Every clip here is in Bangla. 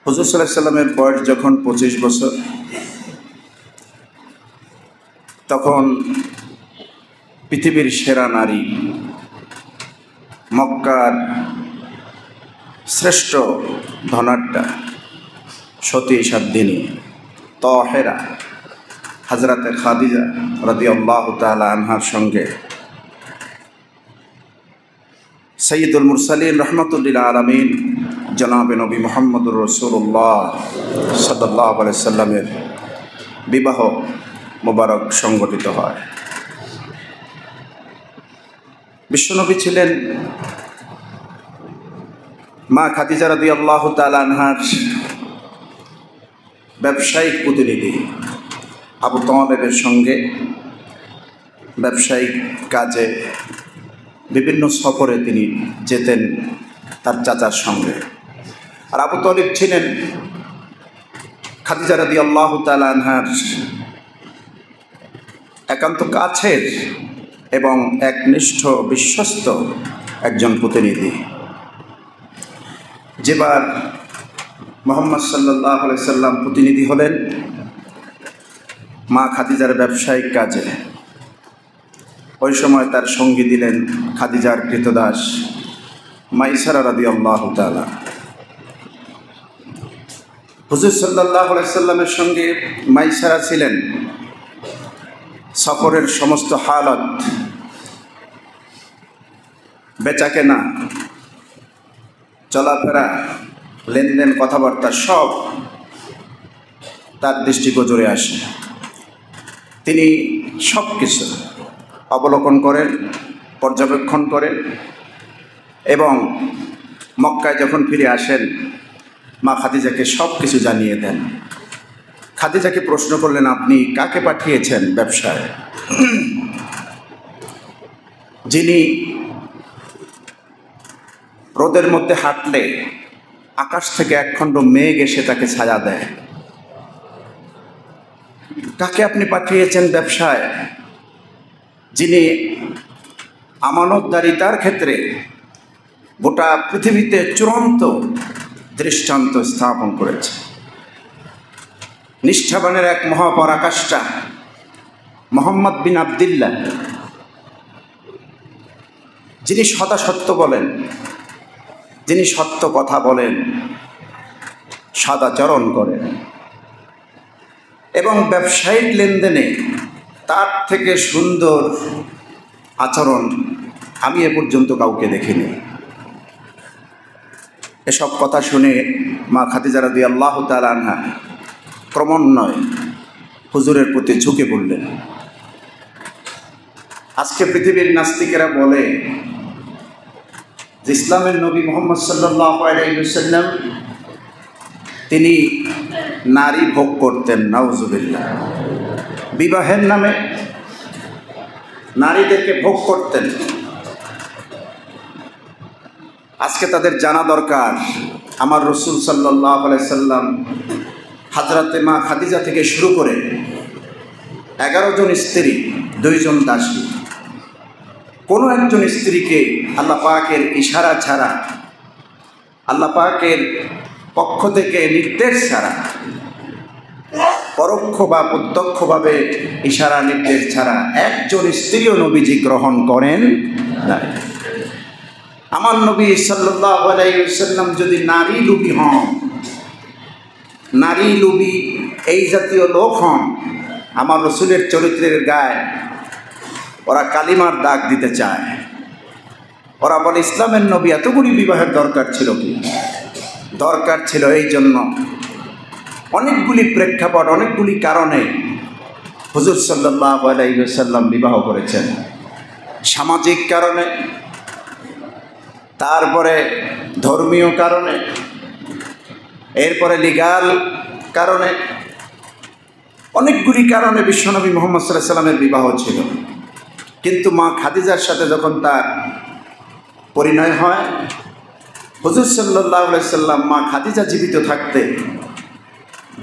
হুজুর সাল্লাল্লাহু আলাইহি সাল্লামের বয়স যখন 25 বছর, তখন পৃথিবীর সেরা নারী, মক্কার শ্রেষ্ঠ ধনাঢ্যা, সতী সাধ্বিনী, তাহেরা হযরতে খাদিজা রাদিয়াল্লাহু তাআলা আনহার সঙ্গে সাইয়্যিদুল মুরসালিন রাহমাতুল লিল আলামিন জনাবে নবী মুহাম্মদুর রাসূলুল্লাহ সাল্লাল্লাহু আলাইহি সাল্লামের বিবাহ মোবারক সংগঠিত হয়। বিশ্বনবী ছিলেন মা খাদিজা রাদিয়াল্লাহু তাআলা আনহার ব্যবসায়িক প্রতিনিধি। আবু তালেবের সঙ্গে ব্যবসায়িক কাজে বিভিন্ন সফরে তিনি যেতেন তার চাচার সঙ্গে। আর আবু তালেব ছিলেন খাদিজা রাদিয়াল্লাহু তাআলা আনহার একান্ত কাছের এবং একনিষ্ঠ বিশ্বস্ত একজন প্রতিনিধি। যেবার মুহাম্মদ সাল্লাল্লাহু আলাইহি সাল্লাম প্রতিনিধি হলেন মা খাদিজার ব্যবসায়িক কাজে, ওই সময় তার সঙ্গী দিলেন খাদিজার কৃতদাস মাইসারা রাদিয়াল্লাহু তাআলা। হুজুর সাল্লাল্লাহু আলাইহি সাল্লামের সঙ্গে মাইসারা ছিলেন সফরের সমস্ত হালত, বেচাকেনা, চলাফেরা, লেনদেন, কথাবার্তা সব তার দৃষ্টিগোচরে আসে। তিনি সব কিছু অবলোকন করেন, পর্যবেক্ষণ করেন এবং মক্কায় যখন ফিরে আসেন মা খাদিজাকে সব কিছু জানিয়ে দেন। খাদিজাকে প্রশ্ন করলেন, আপনি কাকে পাঠিয়েছেন ব্যবসায়, যিনি রোদের মধ্যে হাঁটলে আকাশ থেকে একখণ্ড মেঘ এসে তাকে ছায়া দেয়? কাকে আপনি পাঠিয়েছেন ব্যবসায়, যিনি আমানতদারিতার ক্ষেত্রে গোটা পৃথিবীতে চূড়ান্ত দৃষ্টান্ত স্থাপন করেছে? নিষ্ঠাবানের এক মহাপরাকাষ্ঠা মুহাম্মদ বিন আবদুল্লাহ, যিনি সদা সত্য বলেন, যিনি সত্য কথা বলেন, সদাচরণ করেন এবং ব্যবসায়িক লেনদেনে তার থেকে সুন্দর আচরণ আমি এ পর্যন্ত কাউকে দেখিনি। এসব কথা শুনে মা খাদিজা রাদিয়াল্লাহু তাআলা আনহা ক্রমান্বয়ে হুজুরের প্রতি ঝুঁকে পড়লেন। আজকে পৃথিবীর নাস্তিকেরা বলে যে ইসলামের নবী মুহাম্মদ সাল্লাল্লাহু আলাইহি ওয়াসাল্লাম তিনি নারী ভোগ করতেন। নাউজুবিল্লাহ। বিবাহের নামে নারীদেরকে ভোগ করতেন। আজকে তাদের জানা দরকার আমার রাসূল সাল্লাল্লাহু আলাইহি সাল্লাম হযরতে মা খাদিজা থেকে শুরু করে 11 জন স্ত্রী, 2 জন দাসী, কোনো একজন স্ত্রীকে আল্লাহ পাকের ইশারা ছাড়া, আল্লাহ পাকের পক্ষ থেকে নির্দেশ ছাড়া, পরোক্ষ বা প্রত্যক্ষভাবে ইশারা নির্দেশ ছাড়া একজন স্ত্রীও নবীজি গ্রহণ করেন না। আমার নবী সাল্লাল্লাহু আলাইহি ওয়াসাল্লাম যদি নারী লোভী হন, নারী লোভী এই জাতীয় লোক হন, আমার রাসূলের চরিত্রের গায়ে ওরা কালিমার দাগ দিতে চায়। ওরা বলে ইসলামের নবী এতগুলি বিবাহের দরকার ছিল কি? দরকার ছিল এই জন্য অনেকগুলি প্রেক্ষাপট, অনেকগুলি কারণে হুজুর সাল্লাল্লাহু আলাইহি ওয়াসাল্লাম বিবাহ করেছেন। সামাজিক কারণে, তারপরে ধর্মীয় কারণে, এরপরে লিগাল কারণে, অনেকগুলি কারণে বিশ্বনবী মুহাম্মদ সাল্লাল্লাহু আলাইহি ওয়াসাল্লামের বিবাহ ছিল। কিন্তু মা খাদিজার সাথে যখন তার পরিণয় হয়, হুজুর সাল্লাল্লাহু আলাইহি ওয়াসাল্লাম মা খাদিজা জীবিত থাকতে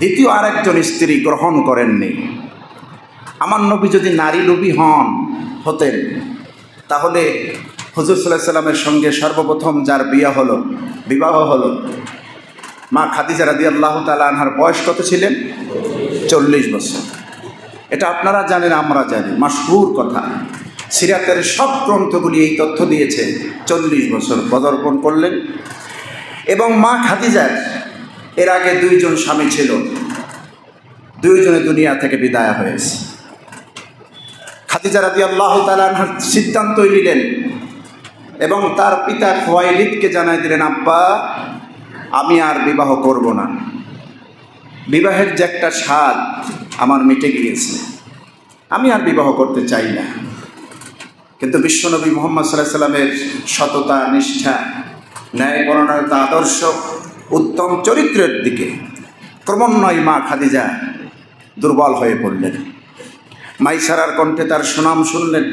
দ্বিতীয় আরেকজন স্ত্রী গ্রহণ করেননি। আমার নবী যদি নারী লোভী হতেন তাহলে হুজুর সাল্লাল্লাহু আলাইহি ওয়াসাল্লামের সঙ্গে সর্বপ্রথম যার বিবাহ হলো মা খাদিজা রাদিয়াল্লাহু তাআলা আনহার বয়স কত ছিলেন? 40 বছর। এটা আপনারা জানেন, আমরা জানি, মাশহুর কথা। সিরাতের সব গ্রন্থগুলি এই তথ্য দিয়েছে। 40 বছর পদার্পণ করলেন। এবং মা খাদিজার এর আগে 2 জন স্বামী ছিল, 2 জনে দুনিয়া থেকে বিদায় হয়েছে। খাদিজা রাদিয়াল্লাহু তাআলা আনহা সিদ্ধান্তই নিলেন এবং তার পিতা খুয়াইলিদকে জানাই দিলেন, আব্বা আমি আর বিবাহ করব না, বিবাহের যে একটা স্বাদ আমার মিটে গিয়েছে, আমি আর বিবাহ করতে চাই না। কিন্তু বিশ্বনবী মুহাম্মদ সাল্লাল্লাহু আলাইহি সাল্লামের সততা, নিষ্ঠা, ন্যায়পরায়ণতা, আদর্শ, উত্তম চরিত্রের দিকে ক্রমান্বয়ে মা খাদিজা দুর্বল হয়ে পড়লেন। মাইসারার কণ্ঠে তার সুনাম শুনলেন,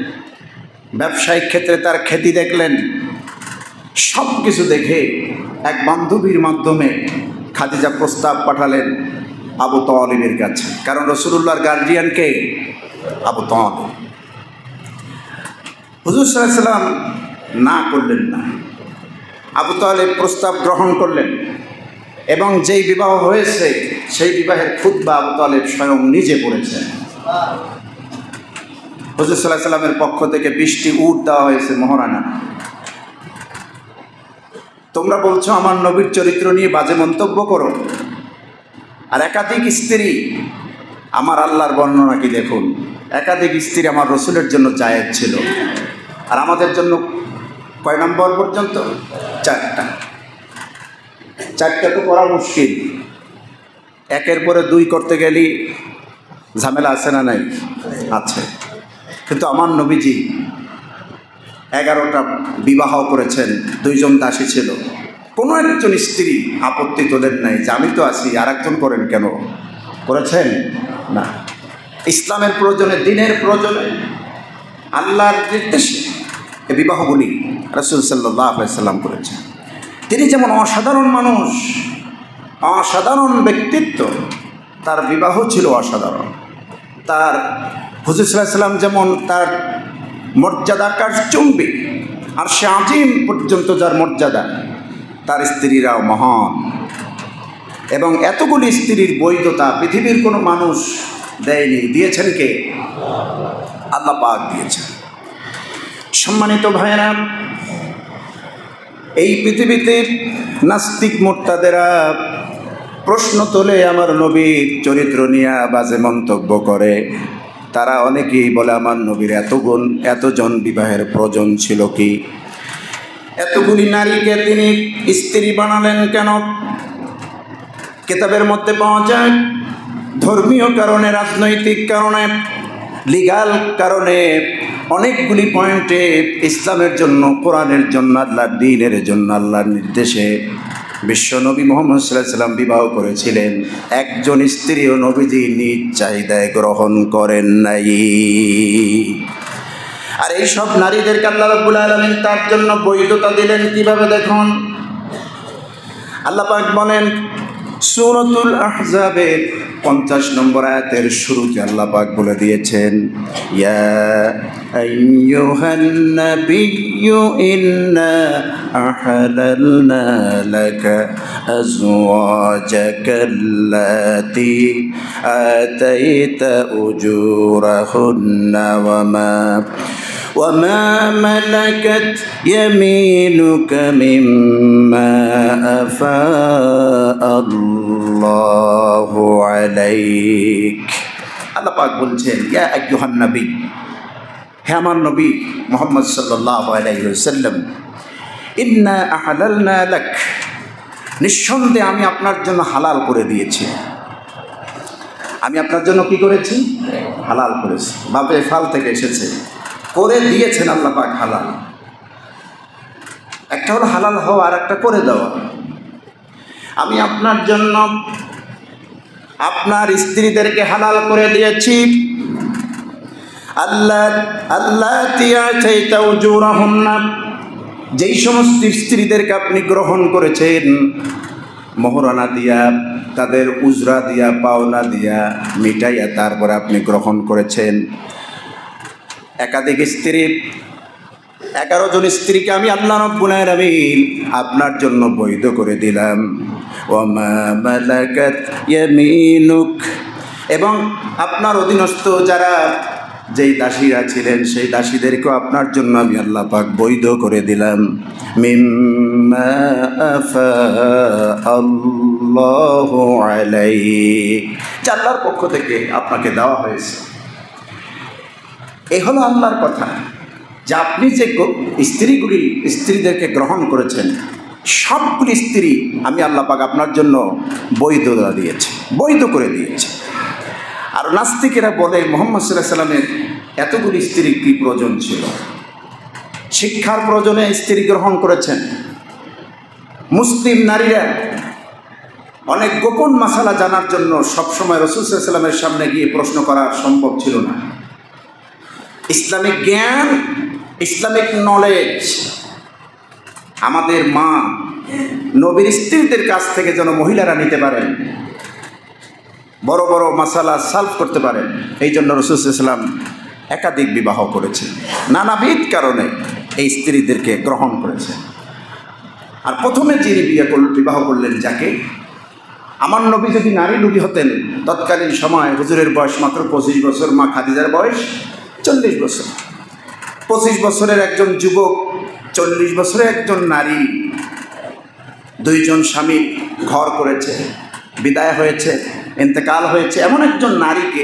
ব্যবসায়িক ক্ষেত্রে তার খ্যাতি দেখলেন। সব কিছু দেখে এক বান্ধবীর মাধ্যমে খাদিজা প্রস্তাব পাঠালেন আবু তালিবের কাছে, কারণ রাসূলুল্লাহর গার্ডিয়ানকে আবু তালিব। হুজুর সাল্লাল্লাহু আলাইহি সাল্লাম না করলেন না, আবু তালিব প্রস্তাব গ্রহণ করলেন এবং যেই বিবাহ হয়েছে সেই বিবাহের খুতবা আবু তালিব স্বয়ং নিজে পড়েছেন। হুজুর সাল্লাল্লাহু আলাইহি সাল্লামের পক্ষ থেকে 20টি উট দেওয়া হয়েছে মহারানা। তোমরা বলছো আমার নবীর চরিত্র নিয়ে বাজে মন্তব্য করো, আর একাধিক স্ত্রী, আমার আল্লাহর বর্ণনা কি দেখুন, একাধিক স্ত্রী আমার রসুলের জন্য জায়েজ ছিল, আর আমাদের জন্য কয় নম্বর পর্যন্ত? 4টা। 4টা তো করা মুশকিল, একের পরে 2 করতে গেলে ঝামেলা আছে না নাই? আছে। কিন্তু আমার নবীজি 11টা বিবাহ করেছেন, 2 জন দাসী ছিল। কোনো একজন স্ত্রী আপত্তি তোলেন নাই যে আমি তো আছি, আর একজন করেন কেন? করেছেন না। ইসলামের প্রয়োজনে, দিনের প্রয়োজনে, আল্লাহর নির্দেশে এই বিবাহগুলি রাসূল সাল্লাল্লাহু আলাইহি সাল্লাম করেছেন। তিনি যেমন অসাধারণ মানুষ, অসাধারণ ব্যক্তিত্ব, তার বিবাহ ছিল অসাধারণ। তার হুজুর সাল্লাল্লাহু আলাইহি সাল্লাম যেমন তার মর্যাদাকার চুম্বি, আর সে আজিম পর্যন্ত যার মর্যাদা, তার স্ত্রীরাও মহান। এবং এতগুলি স্ত্রীর বৈধতা পৃথিবীর কোনো মানুষ দেয়নি, দিয়েছেন কে? আল্লাহ পাক দিয়েছেন। সম্মানিত ভাইয়েরা, এই পৃথিবীতে নাস্তিক মুরতাদেরা প্রশ্ন তোলে আমার নবীর চরিত্র নিয়ে বাজে মন্তব্য করে। তারা অনেকেই বলে আমার নবীর এত গুণ, এতজন বিবাহের প্রয়োজন ছিল কি? এতগুলি নারীকে তিনি স্ত্রী বানালেন কেন? কিতাবের মধ্যে পাওয়া যায় ধর্মীয় কারণে, রাজনৈতিক কারণে, লিগাল কারণে, অনেকগুলি পয়েন্টে ইসলামের জন্য, কোরআনের জন্য, আল্লাহর দ্বীনের জন্য, আল্লাহর নির্দেশে বিশ্বনবী মুহাম্মদ সাল্লাল্লাহু আলাইহি সাল্লাম বিবাহ করেছিলেন। একজন স্ত্রীও নবীজি নিজ চাহিদায় গ্রহণ করেন নাই। আর এই সব নারীদেরকে আল্লাহ রাব্বুল আলামিন তার জন্য বৈধতা দিলেন কিভাবে দেখুন। আল্লাহ পাক বলেন সূরাতুল আহজাবের 50 নম্বর আয়াতের শুরুতে আল্লাহ পাক বলে দিয়েছেন, ইয়া আইয়ুহান নাবিয়্যু ইন্না আহলালনা লাকা আজওয়াজাকা আল্লাতী আতাইতা উজুরাহুন্না وما ملكت يمينك مما أفاء الله عليك। আল্লাহ পাক বলছেন, ইয়া আইয়ুহান নবী, হে আমার নবী মুহাম্মদ সাল্লাল্লাহু আলাইহি ওয়াসাল্লাম, ইন্না আহলালনা লাক, নিঃসন্দেহে আমি আপনার জন্য হালাল করে দিয়েছি। আমি আপনার জন্য কি করেছি? হালাল করেছি। বাপে ফাল থেকে এসেছে, করে দিয়েছেন আল্লাহ পাক হালাল। একটা হলো হালাল হওয়া, আর একটা করে দেওয়া। আমি আপনার জন্য আপনার স্ত্রীদেরকে হালাল করে দিয়েছি। আল্লাতী আতাইতা উজুরাহুন্না, যেই সমস্ত স্ত্রীদেরকে আপনি গ্রহণ করেছেন মোহরানা দিয়া, তাদের উজরা দিয়া, পাওনা দিয়া, মিটাইয়া তারপরে আপনি গ্রহণ করেছেন। একাধিক স্ত্রী, 11 জন স্ত্রীকে আমি আল্লাহ রাব্বুল আলামিন আপনার জন্য বৈধ করে দিলাম। ওয়ামা মালাকাত ইয়ামিনুক, এবং আপনার অধীনস্থ যারা যেই দাসীরা ছিলেন সেই দাসীদেরকেও আপনার জন্য আমি আল্লাহ পাক বৈধ করে দিলাম। মিম্মা আফা আল্লাহু আলাইক, যা আল্লাহর পক্ষ থেকে আপনাকে দেওয়া হয়েছে। এই হলো আল্লাহর কথা, যে আপনি যে স্ত্রীদেরকে গ্রহণ করেছেন, সবগুলি স্ত্রী আমি আল্লাহ পাক আপনার জন্য বৈধতা দিয়েছি, বৈধ করে দিয়েছি। আর নাস্তিকেরা বলে মুহাম্মদ সাল্লাল্লাহু আলাইহি ওয়াসাল্লামের এতগুলি স্ত্রীর কী প্রয়োজন ছিল? শিক্ষার প্রয়োজনে স্ত্রী গ্রহণ করেছেন। মুসলিম নারীরা অনেক গোপন মাসালা জানার জন্য সবসময় রাসূল সাল্লাল্লাহু আলাইহি ওয়াসাল্লামের সামনে গিয়ে প্রশ্ন করা সম্ভব ছিল না। ইসলামিক জ্ঞান, ইসলামিক নলেজ আমাদের মা নবীর স্ত্রীদের কাছ থেকে যেন মহিলারা নিতে পারেন, বড় বড় মাসালা সলভ করতে পারেন। এই জন্য রাসূল সাল্লাল্লাহু আলাইহি ওয়াসাল্লাম একাধিক বিবাহ করেছেন, নানাবিধ কারণে এই স্ত্রীদেরকে গ্রহণ করেছেন। আর প্রথমে যিনি বিবাহ করলেন যাকে, আমার নবী যদি নারী লোভী হতেন, তৎকালীন সময় হুজুরের বয়স মাত্র 25 বছর, মা খাদিজার বয়স 40 বছর। 25 বছরের একজন যুবক, 40 বছরের একজন নারী, দুইজন স্বামী ঘর করেছে, বিদায় হয়েছে, ইন্তেকাল হয়েছে, এমন একজন নারীকে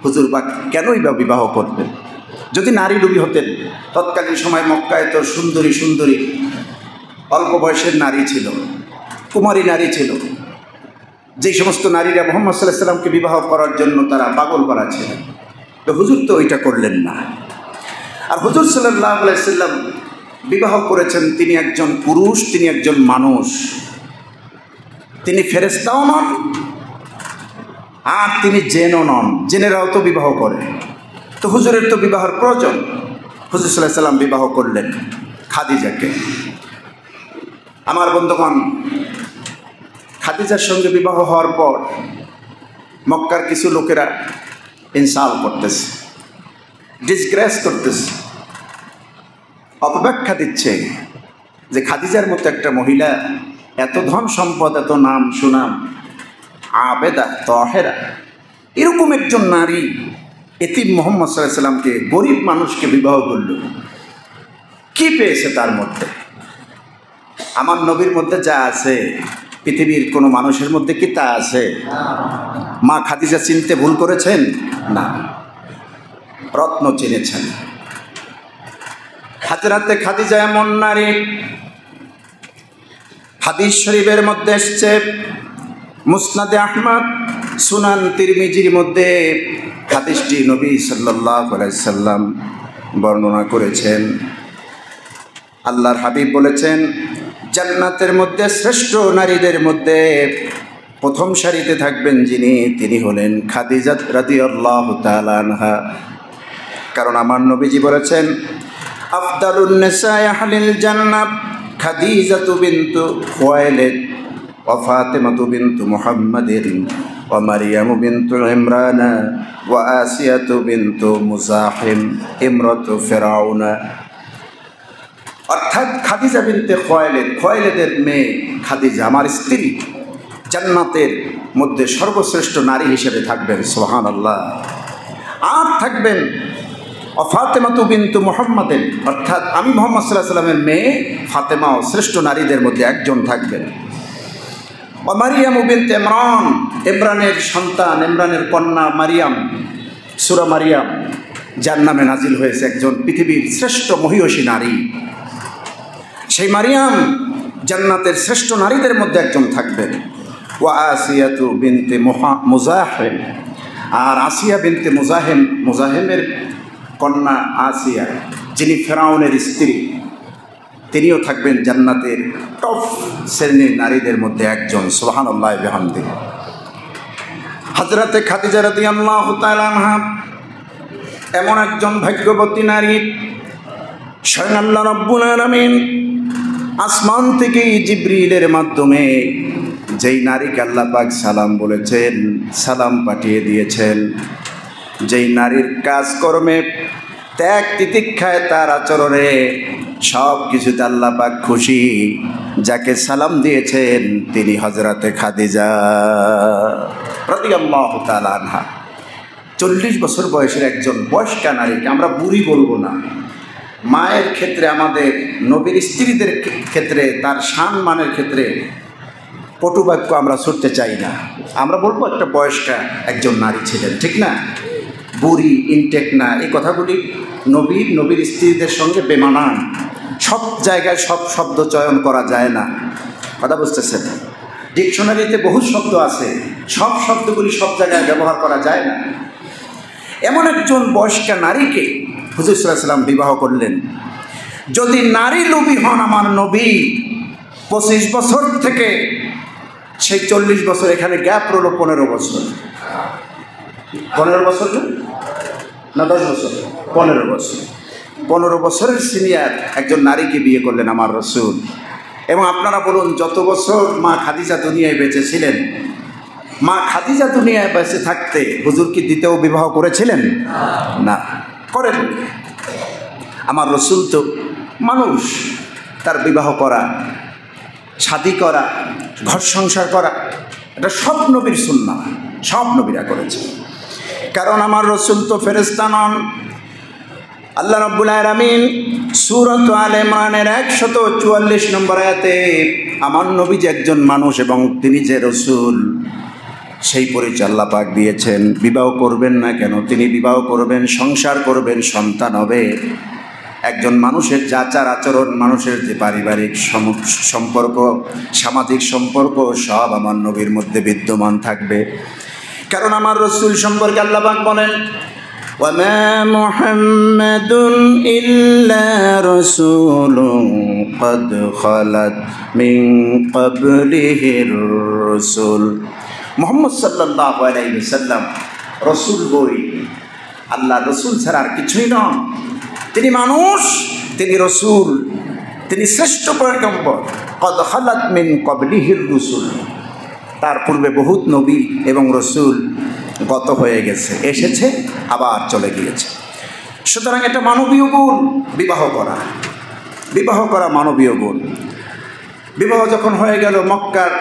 হুজুর বা কেনই বা বিবাহ করবেন? যদি নারী লোভী হতেন, তৎকালীন সময় মক্কায় তো সুন্দরী সুন্দরী অল্প বয়সের নারী ছিল, কুমারী নারী ছিল, যেই সমস্ত নারীরা মুহাম্মদ সাল্লাল্লাহু আলাইহি ওয়াসাল্লামকে বিবাহ করার জন্য তারা পাগল করা ছিল। তো হুজুর তো ওইটা করলেন না। আর হুজুর সাল্লাল্লাহু আলাইহি ওয়াসাল্লাম বিবাহ করেছেন, তিনি একজন পুরুষ, তিনি একজন মানুষ, তিনি ফেরেশতাও নন আর তিনি জিনও নন। জিনেরাও তো বিবাহ করে, তো হুজুরের তো বিবাহের প্রয়োজন। হুজুর সাল্লাল্লাহু আলাইহি ওয়াসাল্লাম বিবাহ করলেন খাদিজাকে। আমার বন্ধুগণ, খাদিজার সঙ্গে বিবাহ হওয়ার পর মক্কার কিছু লোকেরা ইনসাল করতেছে, ডিসগ্রেস করতেছে, অপব্যাখ্যা দিচ্ছে যে খাদিজার মতো একটা মহিলা, এত ধন সম্পদ, এত নাম সুনাম, আবেদা তাহেরা, এরকম একজন নারী এতিম মুহাম্মদ সাল্লাল্লাহু আলাইহি ওয়াসাল্লামকে, গরিব মানুষকে বিবাহ করল, কি পেয়েছে তার মধ্যে? আমার নবীর মধ্যে যা আছে পৃথিবীর কোনো মানুষের মধ্যে কি তা আছে? মা খাদিজা চিনতে ভুল করেছেন? না, রত্ন চিনেছেন। হযরতে খাদিজা এমন নারী, হাদিস শরীফের মধ্যে এসেছে, মুসনাদে আহমদ, সুনান তিরমিজির মধ্যে হাদিসটি নবী সাল্লাল্লাহু আলাইহি ওয়াসাল্লাম বর্ণনা করেছেন। আল্লাহর হাবিব বলেছেন, জান্নাতের মধ্যে শ্রেষ্ঠ নারীদের মধ্যে প্রথম সারিতে থাকবেন যিনি, তিনি হলেন খাদিজা রাদিয়াল্লাহু তাআলা আনহা। কারণ আমার নবীজি বলেছেন, আফদালুন নিসাই আহলিল জান্নাহ খাদিজাতু বিনতু খুয়াইলিদ ওয়া ফাতিমাতু বিনতু মুহাম্মাদিন ওয়া মারইয়ামু বিনতু ইমরান ওয়া আসিয়াতু বিনতু মুজাহিম ইমরাতু ফিরাউনা। অর্থাৎ খাদিজা বিনতে খুয়াইলিদ, খুয়াইলিদের মেয়ে খাদিজা আমার স্ত্রী, জান্নাতের মধ্যে সর্বশ্রেষ্ঠ নারী হিসেবে থাকবেন। সুবহানাল্লাহ। আর থাকবেন ফাতেমাতু বিনতু মুহাম্মাদিন, অর্থাৎ আমি মুহাম্মদ সাল্লাল্লাহু আলাইহি ওয়াসাল্লামের মেয়ে ফাতেমাও শ্রেষ্ঠ নারীদের মধ্যে একজন থাকবেন। ও মারিয়ামু বিনতে ইমরান, ইমরানের সন্তান, ইমরানের কন্যা মারিয়াম, সূরা মারিয়াম যার নামে নাজিল হয়েছে, একজন পৃথিবীর শ্রেষ্ঠ মহিয়সী নারী। সেই মারিয়াম জান্নাতের শ্রেষ্ঠ নারীদের মধ্যে একজন থাকবেন। ওয়া আসিয়াতু বিনতে মুজাহিম, আর আসিয়া বিনতে মুজাহিম, মুজাহিমের কন্যা আসিয়া, যিনি ফেরাউনের স্ত্রী, তিনিও থাকবেন জান্নাতের টপ শ্রেণীর নারীদের মধ্যে একজন। সুবহানাল্লাহ বিহামদিহি। হযরতে খাদিজা রাদিয়াল্লাহু তাআলা আনহা এমন একজন ভাগ্যবতী নারী, স্বয়ং আল্লাহ রাব্বুল আলামিন আসমান থেকে জিবরিলের মাধ্যমে যেই নারীকে আল্লাহ পাক সালাম বলেছেন, সালাম পাঠিয়ে দিয়েছেন, যেই নারীর কাজকর্মে, ত্যাগ তিতিক্ষায়, তার আচরণে সব কিছুতে আল্লাহ পাক খুশি। যাকে সালাম দিয়েছেন তিনি হযরতে খাদিজা রাদিয়াল্লাহু তাআলা আনহা। 40 বছর বয়সের একজন বয়স্কা নারীকে আমরা বুড়ি বলবো না। মায়ের ক্ষেত্রে, আমাদের নবীর স্ত্রীদের ক্ষেত্রে, তার সম্মানের ক্ষেত্রে কটুবাক্য আমরা ছুটতে চাই না। আমরা বলবো একটা বয়স্কা একজন নারী ছিলেন, ঠিক না? বুড়ি, ইনটেক না, এই কথাগুলি নবীর স্ত্রীদের সঙ্গে বেমানান। সব জায়গায় সব শব্দ চয়ন করা যায় না, কথা বুঝতেছেন? ডিকশনারিতে বহু শব্দ আছে, সব শব্দগুলি সব জায়গায় ব্যবহার করা যায় না। এমন একজন বয়স্কা নারীকে হুজুর সাল্লাল্লাহু আলাইহি ওয়াসাল্লাম বিবাহ করলেন। যদি নারী লোভী হন আমার নবী, 25 বছর থেকে সেই 40 বছর, এখানে গ্যাপ রইল 15 বছর। 15 বছর না 10 বছর? 15 বছর। 15 বছরের সিনিয়র একজন নারীকে বিয়ে করলেন আমার রাসূল। এবং আপনারা বলুন, যত বছর মা খাদিজা দুনিয়ায় বেঁচে ছিলেন, মা খাদিজা দুনিয়ায় বেঁচে থাকতে হুজুর কি দ্বিতীয় বিবাহ করেছিলেন? না, করেন। আমার রাসূল তো মানুষ, তার বিবাহ করা, শাদী করা, ঘর সংসার করা, এটা সব নবীর সুন্নাহ, সব নবীরা করেছে। কারণ আমার রাসূল তো ফেরেশতা নন। আল্লাহ রাব্বুল আলামিন সূরাত আলে ইমরানের 144 নম্বর আয়াতে আমার নবী যে একজন মানুষ এবং তিনি যে রাসূল, সেই পরিচয় আল্লাহ পাক দিয়েছেন। বিবাহ করবেন না কেন? তিনি বিবাহ করবেন, সংসার করবেন, সন্তান হবে। একজন মানুষের যে আচার আচরণ, মানুষের যে পারিবারিক সম্পর্ক, সামাজিক সম্পর্ক, সব আমার নবীর মধ্যে বিদ্যমান থাকবে। কারণ আমার রাসূল সম্পর্কে আল্লাহ পাক বলেন, وَمَا مُحَمَّدٌ إِلَّا رَسُولٌ قَدْ خَلَتْ مِنْ قَبْلِهِ الرُّسُلُ। মুহাম্মদ সাল্লাল্লাহু আলাইহি ওয়াসাল্লাম রাসূল বই, আল্লাহ রাসূল ছাড়া আর কিছুই নন। তিনি মানুষ, তিনি রাসূল, তিনি শ্রেষ্ঠ পয়গম্বর। قَدْ خَلَتْ مِنْ قَبْلِهِ الرُّسُلُ। তার পূর্বে বহুত নবী এবং রাসূল গত হয়ে গেছে, এসেছে, আবার চলে গিয়েছে। সুতরাং এটা মানবীয় গুণ, বিবাহ করা মানবীয় গুণ। বিবাহ যখন হয়ে গেল, মক্কার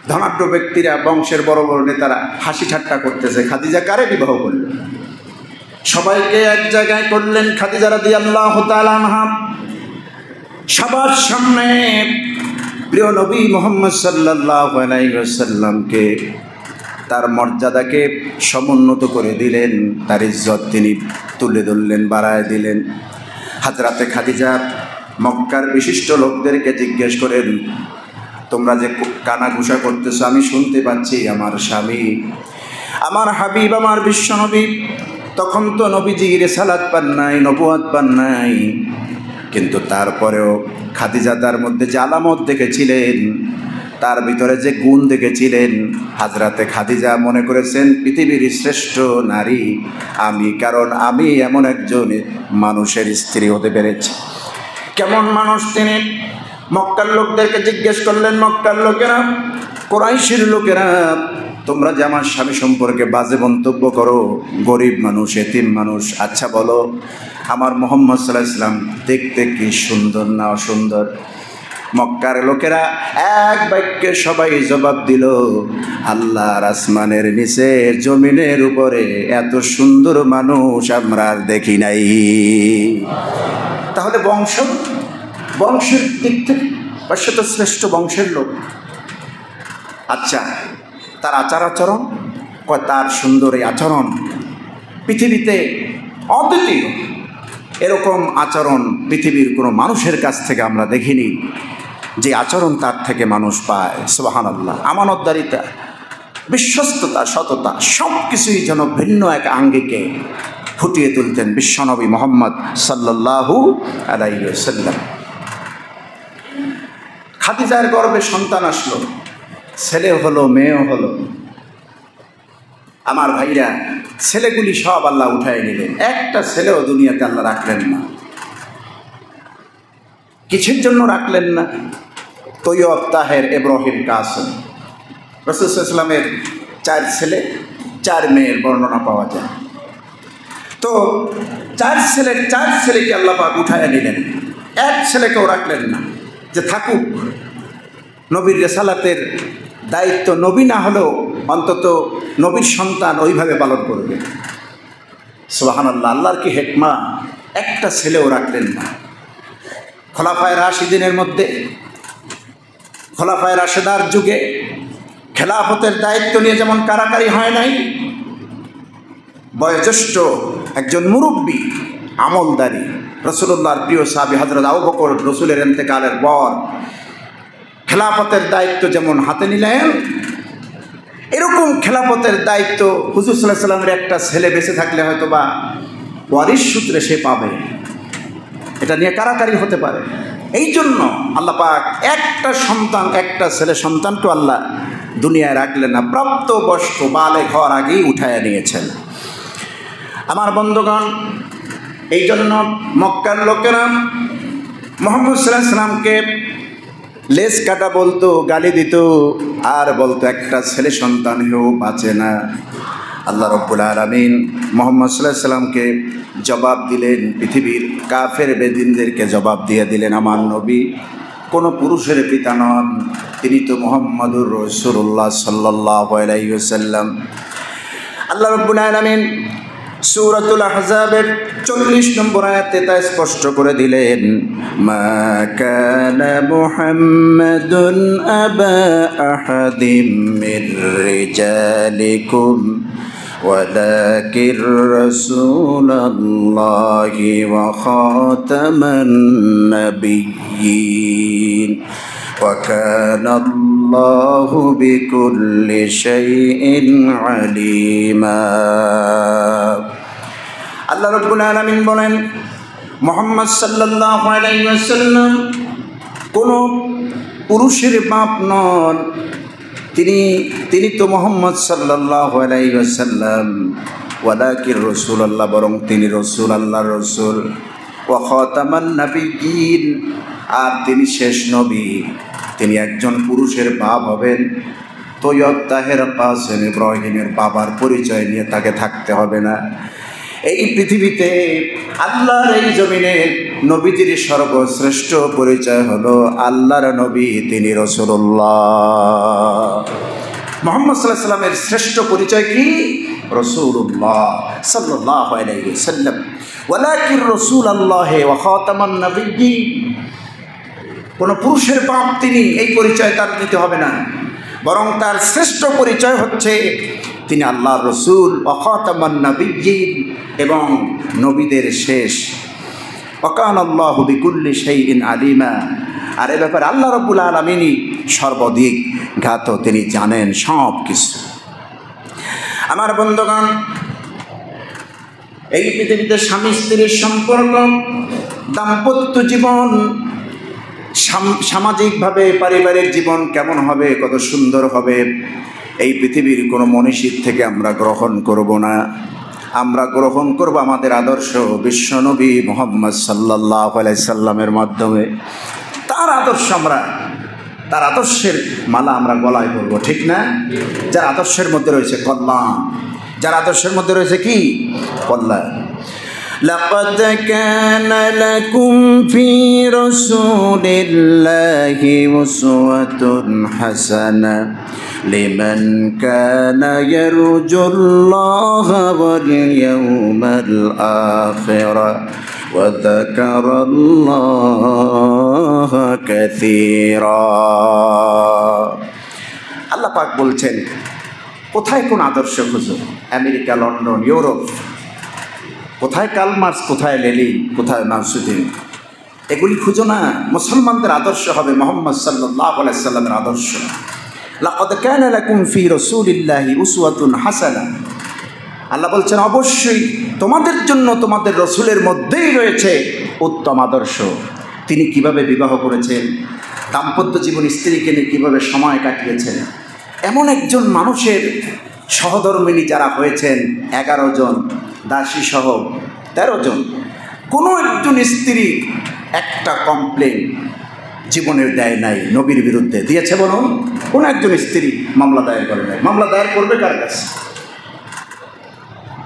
ধনাঢ্য ব্যক্তিরা, বংশের বড় বড় নেতারা হাসি ঠাট্টা করতেছে, খাদিজা কারে বিবাহ করলেন? সবাইকে এক জায়গায় করলেন। খাদিজা রাদিয়াল্লাহু তাআলা আনহা সবার সামনে প্রিয় নবী মুহাম্মদ সাল্লাল্লাহু আলাইহি ওয়াসাল্লামকে, তার মর্যাদাকে সমুন্নত করে দিলেন, তার ইজ্জত তিনি তুলে ধরলেন, বাড়ায় দিলেন। হযরতে খাদিজা মক্কার বিশিষ্ট লোকদেরকে জিজ্ঞেস করেন, তোমরা যে কানাঘুষা করতেছো আমি শুনতে পাচ্ছি, আমার স্বামী, আমার হাবিব, আমার বিশ্বনবী তখন তো নবীজি রিসালাত পান নাই, নবুয়ত পান নাই, কিন্তু তারপরেও খাদিজা তার মধ্যে যে আলামত দেখেছিলেন, তার ভিতরে যে গুণ দেখেছিলেন, হযরতে খাদিজা মনে করেছেন পৃথিবীর শ্রেষ্ঠ নারী আমি, কারণ আমি এমন একজন মানুষের স্ত্রী হতে পেরেছি। কেমন মানুষ তিনি? মক্কার লোকদেরকে জিজ্ঞেস করলেন, মক্কার লোকেরা, কুরাইশের লোকেরা, তোমরা যে আমার স্বামী সম্পর্কে বাজে মন্তব্য করো, গরিব মানুষ, এতিম মানুষ, আচ্ছা বলো আমার মুহাম্মদ সাল্লাল্লাহু আলাইহি ওয়াসাল্লাম দেখতে কি সুন্দর না অসুন্দর? মক্কার লোকেরা এক বাক্যে সবাই জবাব দিল, আল্লাহর আসমানের নিচে জমিনের উপরে এত সুন্দর মানুষ আমরা আর দেখি নাই। তাহলে বংশের দিক থেকে সে তো শ্রেষ্ঠ বংশের লোক। আচ্ছা, তার আচার আচরণ, তার সুন্দর এই আচরণ পৃথিবীতে অদ্বিতীয়। এরকম আচরণ পৃথিবীর কোনো মানুষের কাছ থেকে আমরা দেখিনি, যে আচরণ তার থেকে মানুষ পায়। সুবহানাল্লাহ। আমানতদারিতা, বিশ্বস্ততা, সততা, সব কিছুই যেন ভিন্ন এক আঙ্গিকে ফুটিয়ে তুলতেন বিশ্বনবী মুহাম্মদ সাল্লাল্লাহু আলাইহি ওয়াসাল্লাম। খাদিজার গর্ভে সন্তান আসলো, ছেলে হলো, মেয়েও হলো। আমার ভাইরা, ছেলেগুলি সব আল্লাহ উঠায় নিলেন, একটা ছেলেও দুনিয়াতে আল্লাহ রাখলেন না। কিসের জন্য রাখলেন না? তৈয়ব, তাহের, ইব্রাহিম, কাসেম। রাসূল সাল্লাল্লাহু আলাইহি ওয়াসাল্লামের 4 ছেলে 4 মেয়ের বর্ণনা পাওয়া যায়। তো 4 ছেলেকে আল্লাহ পাক উঠায় নিলেন। এক ছেলেকেও রাখলেন না যে থাকুক, নবীর রেসালাতের দায়িত্ব নবী না হলেও অন্তত নবীর সন্তান ওইভাবে পালন করবে। সুবহানাল্লাহ, আল্লাহর কি হিকমা, একটা ছেলেও রাখলেন না। খোলাফায়ে রাশিদিনের মধ্যে, খোলাফায়ে রাশেদার যুগে খেলাফতের দায়িত্ব নিয়ে যেমন কারাকারি হয় নাই, বয়োজ্যেষ্ঠ একজন মুরব্বী আমলদারি রাসূলুল্লাহর প্রিয় সাহাবী হযরত আবু বকর রাসূলের ইন্তেকালের পর খেলাফতের দায়িত্ব যেমন হাতে নিলেন, এরকম খেলাফতের দায়িত্ব হুজুর সাল্লাল্লাহু আলাইহি ওয়াসাল্লামের একটা ছেলে বেঁচে থাকলে হয়তো বা ওয়ারিশ সূত্রে সে পাবে। এটা নিয়ে কারাকারি হতে পারে। এই জন্য আল্লাহ পাক একটা সন্তান, একটা ছেলে সন্তানকে আল্লাহ দুনিয়ায় রাখলেন না, প্রাপ্তবয়স্ক বালেগ হওয়ার আগেই উঠায় নিয়েছেন। আমার বন্ধুগণ, এই জন্য মক্কার লোকেরা মুহাম্মদ সাল্লাল্লাহু আলাইহি ওয়াসাল্লামকে লেজ কাটা বলতো, গালি দিত, আর বলতো একটা ছেলে সন্তান হেও বাঁচে না। আল্লাহ রাব্বুল আলামিন মুহাম্মদ সাল্লাল্লাহু আলাইহি ওয়াসাল্লামকে জবাব দিলেন, পৃথিবীর কাফের বেদিনদেরকে জবাব দিয়ে দিলেন, আমার নবী কোনো পুরুষের পিতা নন, তিনি তো মুহাম্মাদুর রাসূলুল্লাহ সাল্লাল্লাহু আলাইহি ওয়াসাল্লাম। আল্লাহ রাব্বুল আলামিন সূরাতুল আহজাবের 40 নম্বর আয়াতে তা স্পষ্ট করে দিলেন, মা কানা মুহাম্মাদুন আবা আহাদিম মির রিজালিকুম ওয়ালাকির রাসূলুল্লাহি ওয়া খাতামান নাবিয়্যিন ওয়া কানা আল্লাহু বিকুল্লি শাইইন আলিমা। আল্লাহ রাব্বুল আলামিন বলেন, মুহাম্মদ সাল্লাল্লাহু আলাইহি ওয়াসাল্লাম কোনো পুরুষের বাপ নন, তিনি তো মুহাম্মদ সাল্লাল্লাহু আলাইহি ওয়াসাল্লাম, ওয়ালাকির রাসূলুল্লাহ, বরং তিনি রাসূল, আল্লাহর রাসূল, ওয়া খাতামান নাবিয়্যিন, আর তিনি শেষ নবী। তিনি একজন পুরুষের বাপ হবেন, তৈয়ব তাহের কাসেম ইব্রাহিমের বাবার পরিচয় নিয়ে তাকে থাকতে হবে না। এই পৃথিবীতে আল্লাহর এই জমিনে নবীজির সর্বশ্রেষ্ঠ পরিচয় হলো আল্লাহর নবী, তিনি রাসূলুল্লাহ। মুহাম্মদ সাল্লাল্লাহু আলাইহি ওয়াসাল্লামের শ্রেষ্ঠ পরিচয় কি? রাসূলুল্লাহ সাল্লাল্লাহু আলাইহি ওয়াসাল্লাম, ওয়ালাকির রাসূলুল্লাহ ওয়া খাতামান নাবিয়্যিন। কোনো পুরুষের বাপ তিনি, এই পরিচয় তার নিতে হবে না, বরং তার শ্রেষ্ঠ পরিচয় হচ্ছে তিনি আল্লাহর রাসূল, ওয়া খাতামান নাবিয়্যিন, এবং নবীদের শেষ। ওয়া কানা আল্লাহু বিকুল্লি শাইইন আলিমা। আর এ ব্যাপারে আল্লাহ রাব্বুল আলামিনই সর্বাধিক জ্ঞাত, তিনি জানেন সব কিছু। আমার বন্ধুগণ, এই পৃথিবীতে স্বামী স্ত্রীর সম্পর্ক, দাম্পত্য জীবন, সামাজিকভাবে পারিবারিক জীবন কেমন হবে, কত সুন্দর হবে, এই পৃথিবীর কোনো মনীষীর থেকে আমরা গ্রহণ করব না। আমরা গ্রহণ করব আমাদের আদর্শ বিশ্বনবী মুহাম্মদ সাল্লাল্লাহু আলাইহি সাল্লামের মাধ্যমে। তার আদর্শ তার আদর্শের মালা আমরা গলায় পরব, ঠিক না? যার আদর্শের মধ্যে রয়েছে কল্যাণ, যার আদর্শের মধ্যে রয়েছে কি? কল্যাণ। لقد كان لكم في رسول الله أسوة حسنة لمن كان يرجو الله واليوم الآخر وذكر الله كثيرا। আল্লাহ পাক বলছেন, কোথায় কোন আদর্শ খুঁজো? আমেরিকা, লন্ডন, ইউরোপ, কোথায় কার্ল মার্কস, কোথায় লেনিন, কোথায় মার্কসুদ্দিন, এগুলি খুঁজো না। মুসলমানদের আদর্শ হবে মুহাম্মদ সাল্লাল্লাহু আলাইহি সাল্লামের আদর্শ। লাকাদ কানা লাকুম ফি রাসূলিল্লাহি উসওয়াতুন হাসানা। আল্লাহ বলছেন, অবশ্যই তোমাদের জন্য তোমাদের রসুলের মধ্যেই রয়েছে উত্তম আদর্শ। তিনি কিভাবে বিবাহ করেছেন, দাম্পত্য জীবন, স্ত্রীকে নিয়ে কীভাবে সময় কাটিয়েছেন, এমন একজন মানুষের সহধর্মিণী যারা হয়েছেন 11 জন, দাসী সহ 13 জন। কোনো একজন স্ত্রী একটা কমপ্লেন জীবনের দেয় নাই নবীর বিরুদ্ধে, দিয়েছে বলুন? কোনো একজন স্ত্রী মামলা দায়ের করে নাই। মামলা দায়ের করবে কার কাছে?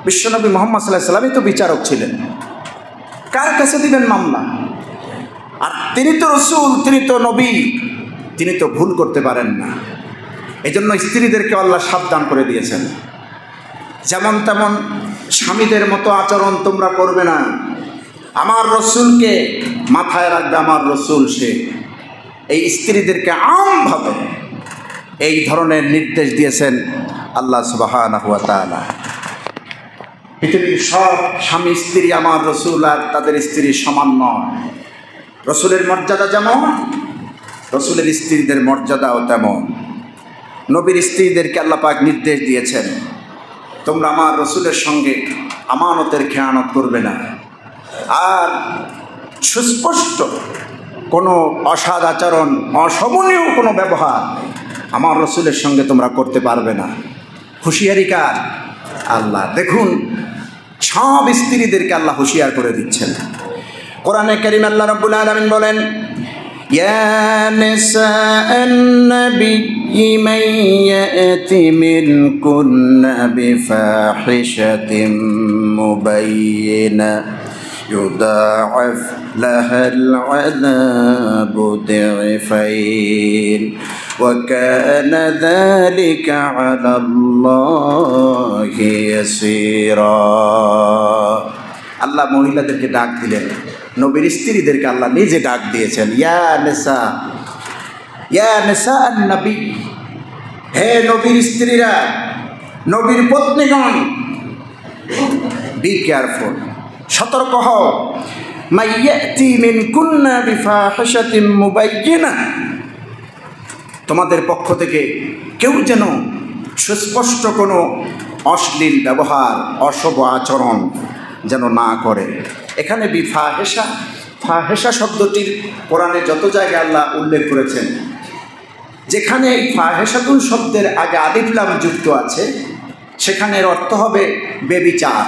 বিশ্বনবী মুহাম্মদ সাল্লাল্লাহু আলাইহি ওয়াসাল্লামই তো বিচারক ছিলেন, কার কাছে দিবেন মামলা? আর তিনি তো রসুল, তিনি তো নবী, তিনি তো ভুল করতে পারেন না। এই জন্য স্ত্রীদেরকে আল্লাহ সাবধান করে দিয়েছেন, যেমন তেমন স্বামীদের মতো আচরণ তোমরা করবে না। আমার রসুলকে মাথায় রাখবে, আমার রসুল সে। এই স্ত্রীদেরকে আমভাবে এই ধরনের নির্দেশ দিয়েছেন আল্লাহ সুবহানাহু ওয়া তাআলা। পৃথিবীর সব স্বামী স্ত্রী আমার রসুল আর তাদের স্ত্রী সমান নয়। রসুলের মর্যাদা যেমন, রসুলের স্ত্রীদের মর্যাদাও তেমন। নবীর স্ত্রীদেরকে আল্লাহ পাক নির্দেশ দিয়েছেন, তোমরা আমার রসুলের সঙ্গে আমানতের খেয়ানত করবে না, আর সুস্পষ্ট কোনো অসৎ আচরণ, অশোভনীয় কোনো ব্যবহার আমার রসুলের সঙ্গে তোমরা করতে পারবে না। হুঁশিয়ারি কার? আল্লাহ। দেখুন, সব স্ত্রীদেরকে আল্লাহ হুঁশিয়ার করে দিচ্ছেন। কোরআনে কারীম আল্লাহ রাব্বুল আলামিন বলেন, ইয়া নিসাআন নাবিয়্যি মান ইয়াতি মিনকুন্না বিফাহিশাতিন মুবায়্যিনা يضاعف لها العذاب ضعفين وكان ذلك على الله يسيرا। আল্লাহ মহিলাদেরকে ডাক দিলেন, নবীর স্ত্রীদেরকে আল্লাহ নিজে ডাক দিয়েছেন, ইয়া নিসা, ইয়া নিসা নবী, হে নবীর স্ত্রীরা, নবীর পত্নীগণ, বি কেয়ারফুল, সতর্ক হও। মাইয়াতি মিনকুন্না বিফাহিশাতিন মুবায়্যিনা, তোমাদের পক্ষ থেকে কেউ যেন সুস্পষ্ট কোনো অশ্লীল ব্যবহার, অশুভ আচরণ যেন না করে। এখানে বিফাহিশা, ফাহিশা শব্দটির কোরআনে যত জায়গায় আল্লাহ উল্লেখ করেছেন, যেখানে এই ফাহিশাতুন শব্দের আগে আলিফ লাম যুক্ত আছে, সেখানের অর্থ হবে বেবিচার।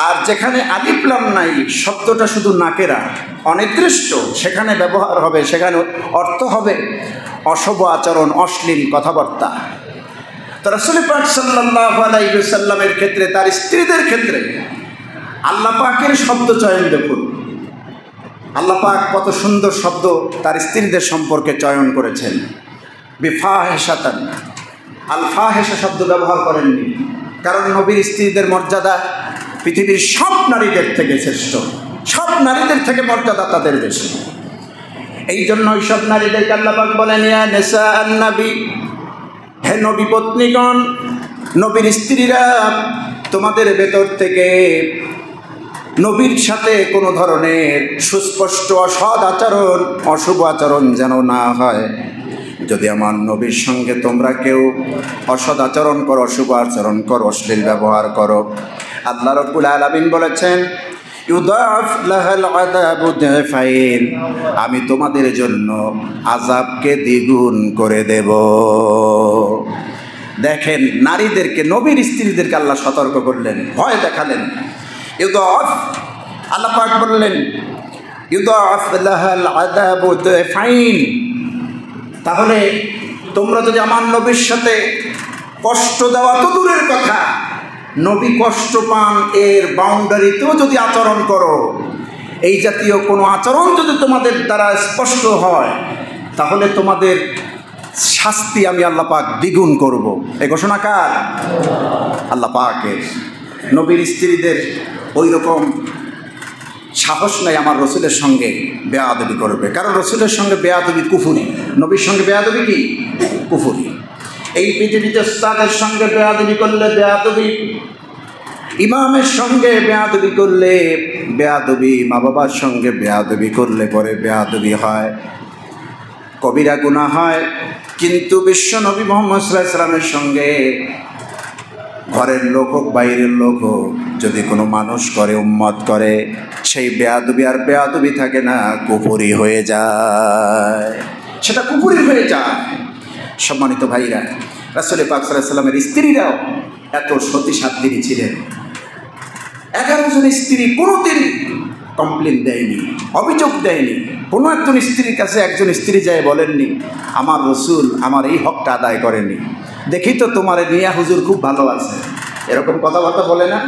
আর যেখানে আলিফ লাম নাই, শব্দটা শুধু নাকেরা, অনির্দিষ্ট, সেখানে ব্যবহার হবে, সেখানে অর্থ হবে অশুভ আচরণ, অশ্লীল কথাবার্তা। তো রাসূল পাক সাল্লাল্লাহু আলাইহি ওয়াসাল্লামের ক্ষেত্রে, তার স্ত্রীদের ক্ষেত্রে আল্লাহ পাকের শব্দ চয়ন দেখুন। আল্লাহ পাক কত সুন্দর শব্দ তার স্ত্রীদের সম্পর্কে চয়ন করেছেন। বিফাহিশাতান, আল ফাহিশা শব্দ ব্যবহার করেননি, কারণ নবীর স্ত্রীদের মর্যাদা পৃথিবীর সব নারীদের থেকে শ্রেষ্ঠ, সব নারীদের থেকে মর্যাদা তাদের বেশি। এই জন্য ওই সব নারীদেরকে আল্লাহ পাক বলেন, ইয়া নিসাআন নবী, হে নবী পত্নীগণ, নবীর স্ত্রীরা, তোমাদের ভেতর থেকে নবীর সাথে কোনো ধরনের সুস্পষ্ট অসৎ আচরণ, অশুভ আচরণ যেন না হয়। যদি আমার নবীর সঙ্গে তোমরা কেউ অসৎ আচরণ করো, অশুভ আচরণ করো, অশ্লীল ব্যবহার করো, আল্লাহ রাব্বুল আলামিন বলেছেন, ইউদাফ লাহাল আযাবু দিফাইন, আমি তোমাদের জন্য আযাবকে দ্বিগুণ করে দেব। দেখেন, নারীদেরকে, নবীর স্ত্রীদেরকে আল্লাহ সতর্ক করলেন, ভয় দেখালেন। ইউদাফ, আল্লাহ পাক বললেন, ইউদাফ লাহাল আযাবু দিফাইন, তাহলে তোমরা যদি আমার নবীর সাথে কষ্ট দেওয়া তো দূরের কথা, নবী কষ্ট পান এর বাউন্ডারিতেও যদি আচরণ করো, এই জাতীয় কোনো আচরণ যদি তোমাদের দ্বারা স্পষ্ট হয়, তাহলে তোমাদের শাস্তি আমি আল্লাহ পাক দ্বিগুণ করব। এই ঘোষণা কার? আল্লাহ পাকের। নবীর স্ত্রীদের ওই রকম সাহস নাই আমার রসুলের সঙ্গে বেয়াদবি করবে, কারণ রসুলের সঙ্গে বেয়াদবি কুফুরি, নবীর সঙ্গে বেয়াদবি কি? কুফুরি। এই পৃথিবীতে উস্তাদের সঙ্গে বেয়াদবি করলে বেয়াদবি, ইমামের সঙ্গে বেয়াদবি করলে বেয়াদবি, মা বাবার সঙ্গে বেয়াদবি করলে পরে বেয়াদবি হয়, কবিরা গুনাহ হয়। কিন্তু বিশ্ব নবী মুহাম্মদ সাল্লাল্লাহু আলাইহি ওয়াসাল্লামের সঙ্গে ঘরের লোক হোক, বাইরের লোক হোক, যদি কোনো মানুষ করে, উম্মত করে, সেই বেয়াদবি আর বেয়াদবি থাকে না, কুফরি হয়ে যায়, সেটা কুফরি হয়ে যায়। সম্মানিত ভাইরা, রাসূল পাক সাল্লাল্লাহু আলাইহি ওয়াসাল্লামের স্ত্রীরাও এত সতী সাধ্বী ছিলেন। 11 জন স্ত্রী কোনোদিন কমপ্লেন দেয়নি, অভিযোগ দেয়নি। কোনো একজন স্ত্রীর কাছে একজন স্ত্রী যায় বলেননি, আমার রসুল আমার এই হকটা আদায় করেনি, দেখি তো তোমার নিয়া হুজুর খুব ভালো আছে, এরকম কথাবার্তা বলে না?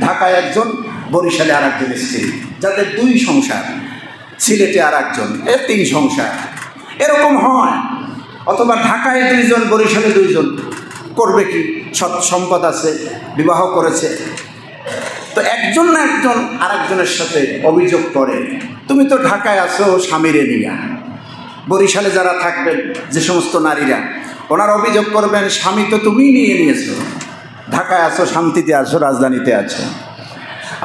ঢাকায় একজন, বরিশালে আর একজন স্ত্রী, যাদের 2 সংসার, সিলেটে আর একজন, এর 3 সংসার, এরকম হয়। অথবা ঢাকায় 2 জন, বরিশালে 2 জন, করবে কি? সৎ সম্পদ আছে, বিবাহ করেছে, তো একজন না একজন আরেকজনের সাথে অভিযোগ করে, তুমি তো ঢাকায় আছো স্বামীরে নিয়া। বরিশালে যারা থাকবেন, যে সমস্ত নারীরা, ওনারা অভিযোগ করবেন, স্বামী তো তুমিই নিয়ে নিয়েছো, ঢাকায় আছো, শান্তিতে আছো, রাজধানীতে আছো।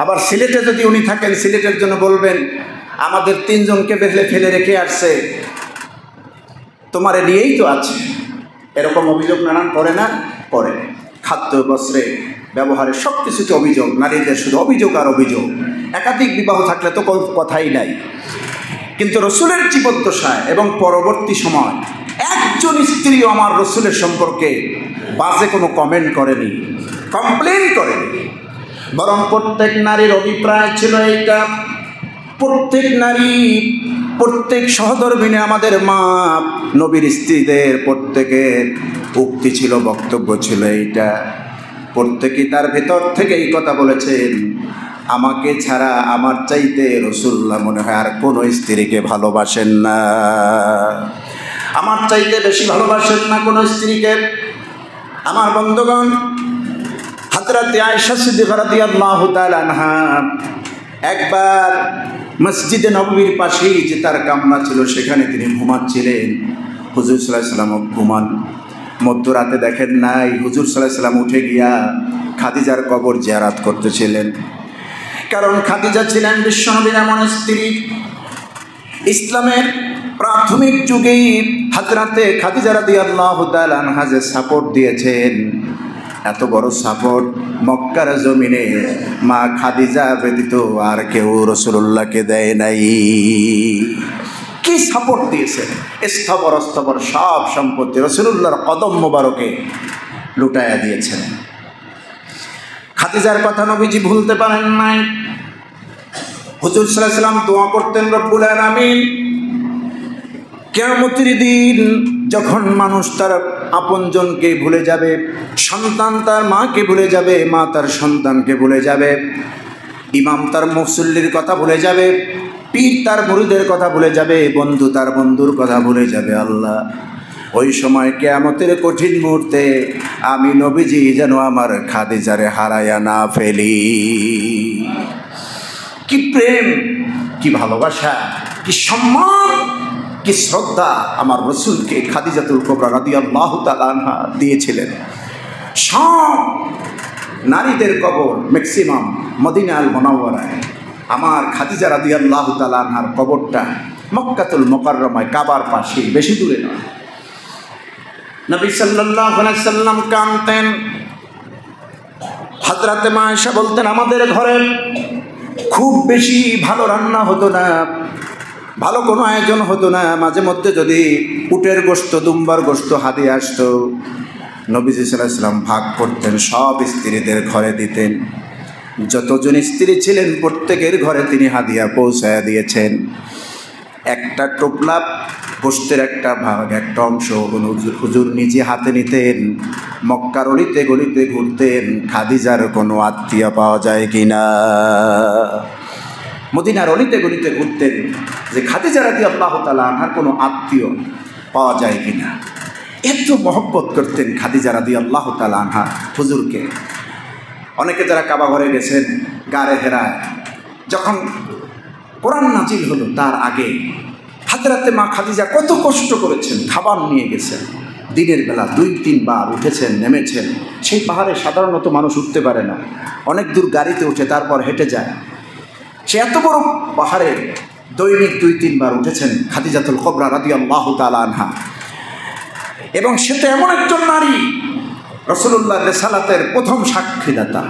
আবার সিলেটে যদি উনি থাকেন, সিলেটের জন্য বলবেন, আমাদের 3 জনকে ফেলে রেখে আসছে, তোমারে নিয়েই তো আছে। এরকম অভিযোগ নানান করে না? করে। খাদ্য, বস্ত্রে, ব্যবহারে, সব কিছুতে অভিযোগ। নারীদের শুধু অভিযোগ আর অভিযোগ। একাধিক বিবাহ থাকলে তো কোনো কথাই নাই। কিন্তু রসুলের জীবদ্দশায় এবং পরবর্তী সময় একজন স্ত্রীও আমার রসুলের সম্পর্কে বাজে কোনো কমেন্ট করেনি, কমপ্লেন করেনি। বরং প্রত্যেক নারীর অভিপ্রায় ছিল এইটা, প্রত্যেক নারী, প্রত্যেক সহধর্মিণী, আমাদের মা নবীর স্ত্রীদের প্রত্যেকের উক্তি ছিল, বক্তব্য ছিল এইটা। প্রত্যেকেই তার ভেতর থেকে এই কথা বলেছেন, আমাকে ছাড়া আমার চাইতে রাসূলুল্লাহ মনে হয় আর কোনো স্ত্রীকে ভালোবাসেন না, আমার চাইতে বেশি ভালোবাসেন না কোনো স্ত্রীকে। আমার বন্ধুগণ, হযরত আয়েশা সিদ্দিকা রাদিয়াল্লাহু তাআলা আনহা একবার মসজিদে নববীর পাশেই যে তার কামরা ছিল, সেখানে তিনি ঘুমাচ্ছিলেন। হুজুর সাল্লাল্লাহু আলাইহি ওয়াসাল্লাম ঘুমান। মধ্যরাতে দেখেন নাই, হুজুর সাল্লাল্লাহু আলাইহি ওয়াসাল্লাম উঠে গিয়া খাদিজার কবর জিয়ারত করতেছিলেন। কারণ খাদিজা ছিলেন বিশ্বনবীর এমন স্ত্রী, ইসলামের প্রাথমিক যুগেই হযরতে খাদিজা রাদিয়াল্লাহু তাআলা আনহা যে সাপোর্ট দিয়েছেন, এত বড় সাপোর্ট মক্কার জমিনে মা খাদিজা ব্যতীত আর কেউ রাসূলুল্লাহকে দেয় নাই। কি সাপোর্ট দিয়েছেন! স্থাবর অস্থাবর সব সম্পত্তি রাসূলুল্লাহর কদম মোবারকে লুটাইয়া দিয়েছেন। খাদিজার কথা নবীজি ভুলতে পারেন নাই। হুজুর সাল্লাল্লাহু আলাইহি ওয়াসাল্লাম দোয়া করতেন, রব্বুল আলামিন কিয়ামতের দিন যখন মানুষ তার আপনজনকে ভুলে যাবে, সন্তান তার মাকে ভুলে যাবে, মা তার সন্তানকে ভুলে যাবে, ইমাম তার মুসল্লির কথা ভুলে যাবে, পীর তার মুরিদের কথা ভুলে যাবে, বন্ধু তার বন্ধুর কথা ভুলে যাবে, আল্লাহ ওই সময় কিয়ামতের কঠিন মুহূর্তে আমি নবীজি যেন আমার খাদিজারে হারায়া না ফেলি। কি প্রেম, কি ভালোবাসা, কি সম্মান, কি শ্রদ্ধা আমার রসুলকে খাদিজাতুল কুবরা রাদিয়াল্লাহু তাআলা আনহা দিয়েছিলেন। সব নারীদের কবর ম্যাক্সিমাম মদিনা আল মুনাওয়ারায়, আমার খাদিজা রাদিয়াল্লাহু তাআলা আনহার কবরটা মক্কাতুল মুকাররমায় কাবার পাশে, বেশি দূরে নয়। নবী সাল্লাল্লাহু আলাইহি সাল্লাম কাঁদতেন। হযরতে মা আয়েশা বলতেন, আমাদের ঘরে খুব বেশি ভালো রান্না হতো না, ভালো কোনো আয়োজন হতো না। মাঝে মধ্যে যদি উটের গোশত, দুম্বার গোশত হাদিয়া আসতো, নবীজি সাল্লাল্লাহু আলাইহি সাল্লাম ভাগ করতেন, সব স্ত্রীদের ঘরে দিতেন। যতজন স্ত্রী ছিলেন প্রত্যেকের ঘরে তিনি হাদিয়া পৌঁছায়া দিয়েছেন। একটা টোপলা গোশতের একটা ভাগ, একটা অংশ হুজুর নিজে হাতে নিতেন। মক্কার অলিতে গলিতে ঘুরতেন, খাদিজার কোনো আত্মীয় পাওয়া যায় কিনা। মদিনার অলিতে গলিতে ঘুরতেন যে খাদিজা রাদিয়াল্লাহু তাআলা আনহার কোনো আত্মীয় পাওয়া যায় কিনা। এত মহব্বত করতেন খাদিজা রাদিয়াল্লাহু তাআলা আনহা হুজুরকে। অনেকে যারা কাবা ঘরে গেছেন, গারে হেরায় যখন কোরআন নাজিল হলো, তার আগে হযরতে মা খাদিজা কত কষ্ট করেছেন, খাবার নিয়ে গেছেন, দিনের বেলা 2-3 বার উঠেছেন, নেমেছেন। সেই পাহাড়ে সাধারণত মানুষ উঠতে পারে না, অনেক দূর গাড়িতে উঠে তারপর হেঁটে যায়। সে এত বড় পাহাড়ে দৈনিক 2-3 বার উঠেছেন খাদিজাতুল কুবরা রাদিয়াল্লাহু তাআলা আনহা। এবং সে তো এমন একজন নারী, রাসূলুল্লাহর রিসালাতের প্রথম সাক্ষীদাতা,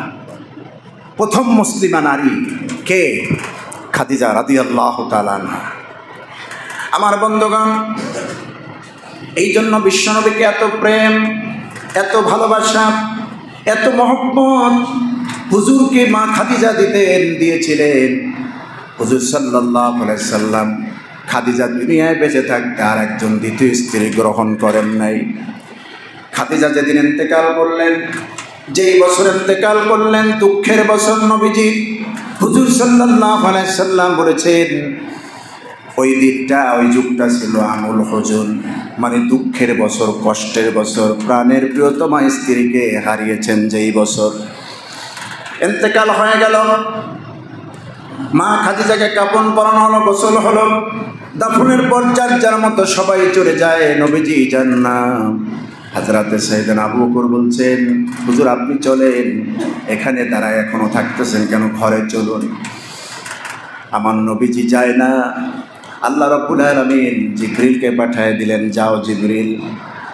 প্রথম মুসলিমা নারী কে? খাদিজা রাদিয়াল্লাহু তাআলা আনহা। আমার বন্ধুগণ, এই জন্য বিশ্বনবীকে এত প্রেম, এত ভালোবাসা, এত মহব্বত হুজুরকে মা খাদিজা দিয়েছিলেন। হুজুর সাল্লাল্লাহু আলাইহি সাল্লাম খাদিজা দুনিয়ায় বেঁচে থাকতে আর একজন দ্বিতীয় স্ত্রী গ্রহণ করেন নাই। খাদিজা যেদিন ইন্তেকাল করলেন, যেই বছর ইন্তেকাল করলেন, দুঃখের বছর নবীজি হুজুর সাল্লাল্লাহু আলাইহি সাল্লাম বলেছেন, ওই দিকটা, ওই যুগটা ছিল আমুল হুজুন, মানে দুঃখের বছর, কষ্টের বছর। প্রাণের প্রিয়তমা স্ত্রীকে হারিয়েছেন যেই বছর। ইন্তেকাল হয়ে গেল, মা খাদিজাকে কাফন পরানো হলো, গোসল হলো, দাফনের পর যার যার মতো সবাই চলে যায়, নবীজি যান না। হযরতে সাইয়েদনা আবু বকর বলছেন, হুজুর আপনি চলেন, এখানে দাঁড়ায় এখনো থাকতেছেন কেন, ঘরে চলুন। আমার নবীজি যায় না। আল্লাহ রাব্বুল আলামিন জিবরিলকে পাঠিয়ে দিলেন, যাও জিবরিল,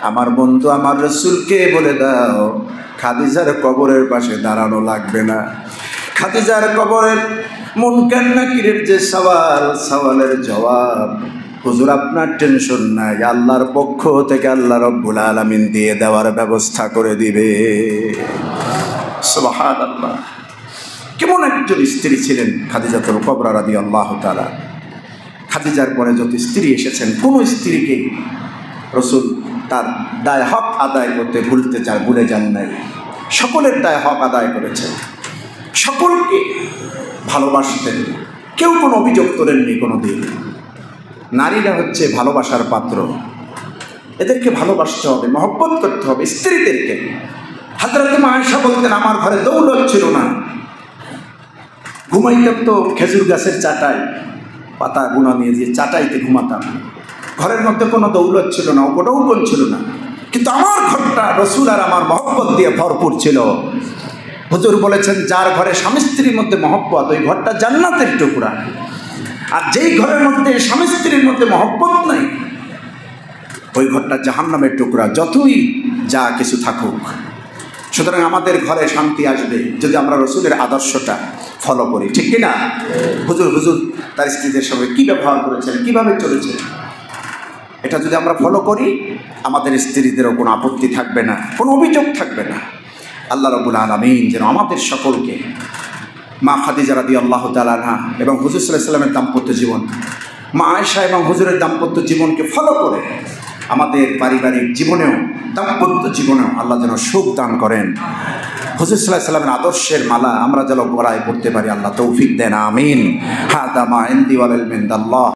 আমার বন্ধু আমার রাসূলকে বলে দাও খাদিজার কবরের পাশে দাঁড়ানো লাগবে না। খাদিজার কবরের মুনকার নাকিরের যে সওয়ালের জবাব, হুজুর আপনার টেনশন নাই, আল্লাহর পক্ষ থেকে আল্লাহ রাব্বুল আলামিন দিয়ে দেওয়ার ব্যবস্থা করে দিবে। সুবহানাল্লাহ। কেমন একজন স্ত্রী ছিলেন খাদিজাতুল কুবরা রাদিয়াল্লাহু তাআলা। খাদিজার পরে যত স্ত্রী এসেছেন, কোন স্ত্রীকে রাসূল তার দায় হক আদায় করতে ভুলে যান নাই। সকলের দায় হক আদায় করেছেন, সকলকে ভালোবাসতেন, কেউ কোনো অভিযোগ তোলেননি কোনো দিন। নারীরা হচ্ছে ভালোবাসার পাত্র, এদেরকে ভালোবাসতে হবে, মহব্বত করতে হবে স্ত্রীদেরকে। হযরত মা আয়েশা বলতেন, আমার ঘরে দৌলত ছিল না, ঘুমাইতাম তো খেজুর গাছের চাটাই, পাতা গুনা নিয়ে দিয়ে চাটাইতে ঘুমাতাম। ঘরের মধ্যে কোনো দৌলত ছিল না, উপঢৌকন ছিল না, কিন্তু আমার ঘরটা রাসূল আর আমার মহব্বত দিয়ে ভরপুর ছিল। হুজুর বলেছেন, যার ঘরে স্বামী স্ত্রীর মধ্যে মহব্বত, ওই ঘরটা জান্নাতের টুকরা। আর যেই ঘরের মধ্যে স্বামী স্ত্রীর মধ্যে মহব্বত নাই, ওই ঘরটা জাহান্নামের টুকরা, যতই যা কিছু থাকুক। সুতরাং আমাদের ঘরে শান্তি আসবে যদি আমরা রাসূলের আদর্শটা ফলো করি, ঠিক কিনা? হুজুর তার স্ত্রীদের সঙ্গে কী ব্যবহার করেছেন, কীভাবে চলেছেন, এটা যদি আমরা ফলো করি, আমাদের স্ত্রীদেরও কোনো আপত্তি থাকবে না, কোনো অভিযোগ থাকবে না। আল্লাহ রাব্বুল আলামিন যেন আমাদের সকলকে মা খাদিজা রাদিয়াল্লাহু তাআলা আনহা এবং হুজুর সাল্লাল্লাহু আলাইহি ওয়াসাল্লামের দাম্পত্য জীবন, মা আয়েশা এবং হুজুরের দাম্পত্য জীবনকে ফলো করে আমাদের পারিবারিক জীবনেও, দাম্পত্য জীবনেও আল্লাহ যেন সুখ দান করেন। হুজুর সাল্লাল্লাহু আলাইহি ওয়াসাল্লামের আদর্শের মালা আমরা যেন গলায় পড়তে পারি, আল্লাহ তৌফিক দেন, আমিন। হাদা মা ইনদি ওয়াল ইলমু ইনদাল্লাহ।